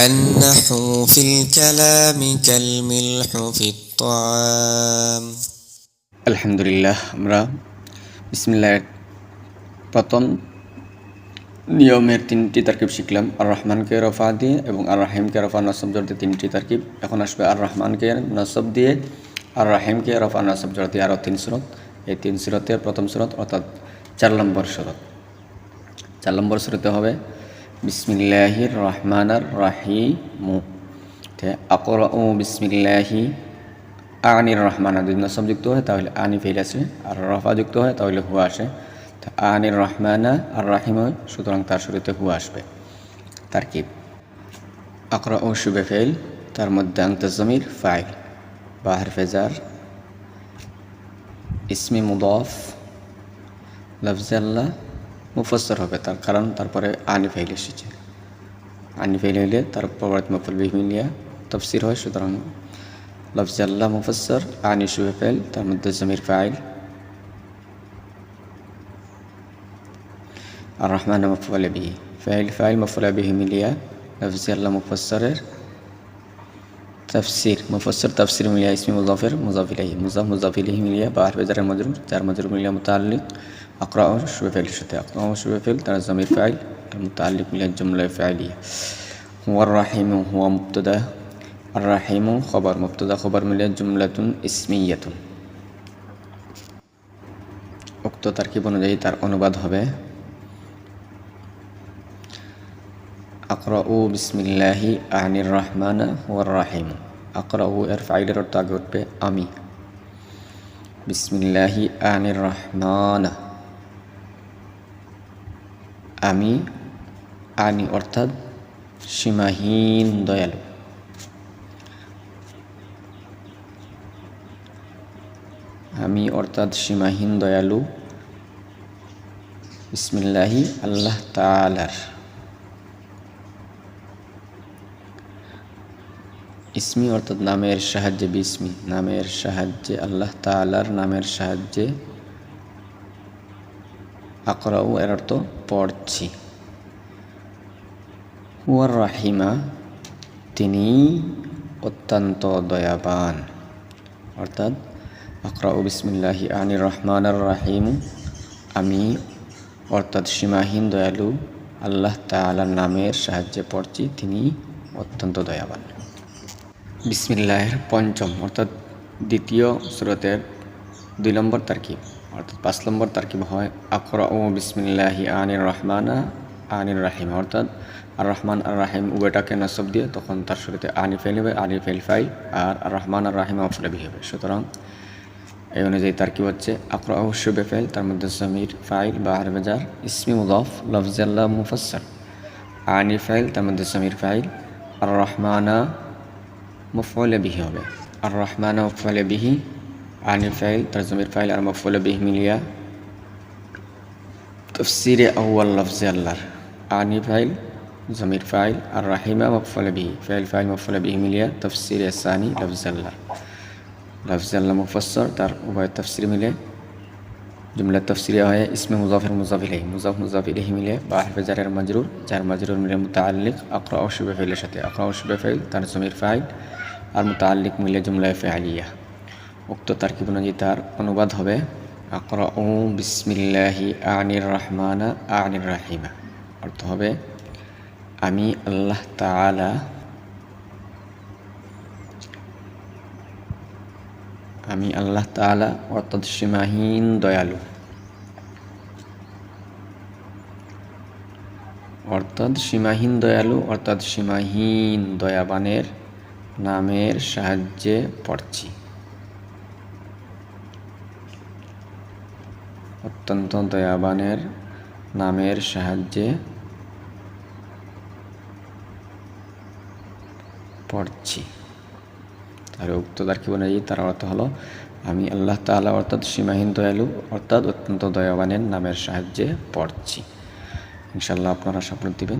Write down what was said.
النحو في الكلام كالملح في الطعام আলহামদুলিল্লাহ আমরা বিসমিল্লাহ প্রথম নিয়মের তিনটি তারকিব শিখলাম। আর রহমানকে রফা দিয়ে এবং আর রাহিমকে রফা নসব জোর দিয়ে তিনটি তারকিব। এখন আসবে আর রহমানকে নসব দিয়ে আর রাহিমকে রফা নসব জোর দিয়ে আরও তিন সুরত। এই তিন সুরতের প্রথম সুরত অর্থাৎ 4 নম্বর সুরত। 4 নম্বর সুরতে হবে বিসমিল্লাহির রহমানির রহিম। আকরাউ বিসমিল্লাহি আনির রহমান যদি নসব যুক্ত হয় তাহলে আনি ফেল আসে, আর রফা যুক্ত হয় তাহলে হুয়া আসে। তো আনির রহমানা আর রাহিম হয়, সুতরাং তার শুরুতে হুয়া আসবে। তারকিব আকরাউ শুবে ফেল, তার মধ্যে আনতা জমির ফাইল বা হরফে জার, ইসমি মুদাফ, লফজে আল্লাহ মুফাসসর হবে, তার কারণ তারপরে আনি ফেল এসেছে। আনি ফেল হইলে তার পরবর্তী মফুল বিহি মিলিয়া তাফসীর হয়, সুতরাং লফজে আল্লাহ মুফাসসর, আনি শুবে ফেল, তার মধ্যে জমির ফাইল, আর রহমান মফুল বিহি, ফাইল মফুল বিহি মিলিয়া লফজে আল্লাহ মুফাসসরের তাফসীর, মুফাসসর তাফসীর মিলিয়া ইসমি মুজাফের মুজাফ ইলাইহি, মুজাফ ইলাইহি মিলিয়া বা হরফে জারের মজরুর, যার মজরুর মিলিয়া মুতাআল্লিক আকরাউ শুবে ফেলের সাথে, আকরাউ শুবে ফেল তার জমির ফাইল আর মুতাআল্লিক মিলিয়া জুমলা ফাইলিয়া। হুয়ার রাহিমু হুয়া মুবতাদা, আর রাহিমু খবর, মুবতাদা খবর মিলিয়া জুমলাতুন ইসমিয়াতুন। উক্ত তারকিব অনুযায়ী তার অনুবাদ হবে আকরাউ বিসমিল্লাহি আনির রহমানা হুয়ার রাহিম। আকরাউ এর ফাইলের অর্থ আগে উঠবে আমি, বিসমিল্লাহি আনির রহমানা আমি, আনি অর্থাৎ সীমাহীন দয়ালু, আমি অর্থাৎ সীমাহীন দয়ালু, বিসমিল্লাহি আল্লাহ তাআলার, ইসমি অর্থাৎ নামের সাহায্যে, বিসমি নামের সাহায্যে, আল্লাহ তাআলার নামের সাহায্যে, আকরাউ এর অর্থ পড়ছি, হুয়ার রাহিমা তিনি অত্যন্ত দয়াবান, অর্থাৎ আকরাউ বিসমিল্লাহি আনির রহমানির রহিম আমি অর্থাৎ সীমাহীন দয়ালু আল্লাহ তাআলার নামের সাহায্যে পড়ছি, তিনি অত্যন্ত দয়াবান। বিসমিল্লাহের পঞ্চম অর্থাৎ দ্বিতীয় সূরাতের 2 নম্বর তারকিব অর্থাৎ 5 নম্বর তারকিব হয় আকরাউ বিসমিল্লাহি আনির রহমানা আনির রাহিম, অর্থাৎ আর রহমান আর রাহিম উভয়টাকে নসব দিয়ে তখন তার শুরুতে আনি ফেল হবে, আনি ফেল ফাইল, আর রহমান আর রাহিম মফউল বিহি হবে। সুতরাং এই অনুযায়ী তারকিব হচ্ছে আকরাউ শুবে ফেল, তার মধ্যে জমির ফাইল বা হরফে জার, ইসমি মুদাফ লফজে আল্লাহ মুফাসসর, আনি ফাইল তার মধ্যে জমির ফাইল, আর রহমানা মফউল বিহি হবে, আর রহমানা মফউল বিহি, আনি ফাইল তার জমির ফাইল আর মফউল বিহি মিলিয়া তাফসীরে আউয়াল লফজে আল্লাহর, আনি ফাইল জমির ফাইল আর রাহিমা মফউল বিহি, ফাইল মফউল বিহি মিলিয়া তাফসীরে সানি লফজে আল্লাহর, লফজে আল্লাহ মুফাসসর তার উভয় তাফসীর মিলে জুমলা তাফসীরিয়া হয় ইসমে মুজাফের মুজাফ ইলাইহি, মুজাফ ইলাইহি মিলে বা হরফে জারের মজরুর, যার মজরুর মিলে মুতাআল্লিক আকরাউ শুবে ফেলের সাথে, আকরাউ শুবে ফেল তার জমির ফাইল আর মুতাআল্লিক মিলে জুমলা ফাইলিয়া। উক্ত তারকিব অনুযায়ী তার অনুবাদ হবে আকরাউ বিসমিল্লাহি আনির রহমানা আনির রাহিমা, অর্থ হবে আমি আল্লাহ তাআলা অর্থাৎ সীমাহীন দয়ালু, অর্থাৎ সীমাহীন দয়াবানের নামের সাহায্যে পড়ছি, অত্যন্ত দয়াবানের নামের সাহায্যে পড়ছি। তাহলে উক্ত তারকিব অনুযায়ী তার অর্থ হলো আমি আল্লাহ তাআলা অর্থাৎ সীমাহীন দয়ালু অর্থাৎ অত্যন্ত দয়াবানের নামের সাহায্যে পড়ছি। ইনশাআল্লাহ আপনারা সাপোর্ট দিবেন।